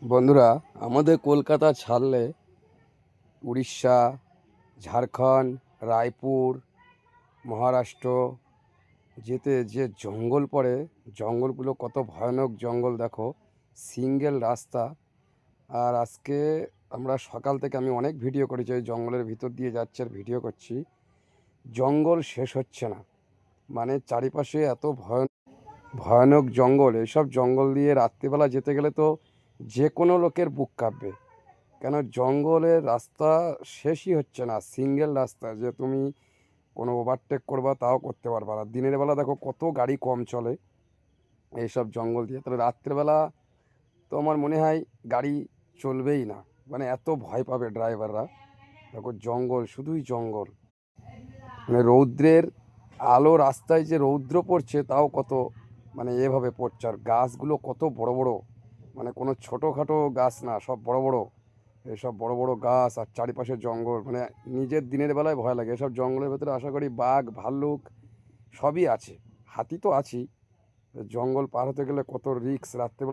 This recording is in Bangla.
বন্ধুরা, আমাদের কলকাতা ছাড়লে উড়িষ্যা, ঝাড়খণ্ড, রায়পুর, মহারাষ্ট্র যেতে যে জঙ্গল পড়ে, জঙ্গলগুলো কত ভয়ানক জঙ্গল দেখো। সিঙ্গেল রাস্তা। আর আজকে আমরা সকাল থেকে আমি অনেক ভিডিও করেছি, ওই জঙ্গলের ভিতর দিয়ে যাচ্ছে আর ভিডিও করছি। জঙ্গল শেষ হচ্ছে না, মানে চারিপাশে এত ভয়ানক জঙ্গল। এইসব জঙ্গল দিয়ে রাত্রিবেলা যেতে গেলে তো যে কোনো লোকের বুক কাঁপবে। কেন, জঙ্গলের রাস্তা শেষই হচ্ছে না, সিঙ্গেল রাস্তা, যে তুমি কোনো ওভারটেক করবা তাও করতে পারবা না। দিনের বেলা দেখো কত গাড়ি কম চলে এইসব জঙ্গল দিয়ে, তাহলে রাত্রেবেলা তো আমার মনে হয় গাড়ি চলবেই না, মানে এত ভয় পাবে ড্রাইভাররা। দেখো জঙ্গল, শুধুই জঙ্গল, মানে রৌদ্রের আলো, রাস্তায় যে রৌদ্র পড়ছে তাও কত, মানে এভাবে পড়ছে। আর গাছগুলো কত বড় বড়, মানে কোনো ছোটোখাটো গাছ না, সব বড় বড়। এসব বড় বড় গাছ আর চারিপাশে জঙ্গল, মানে নিজের দিনের বেলায় ভয় লাগে। এসব জঙ্গলের ভেতরে আশা করি বাঘ, ভাল্লুক সবই আছে, হাতি তো আছেই। জঙ্গল পার হতে গেলে কত রিস্ক রাত্রে।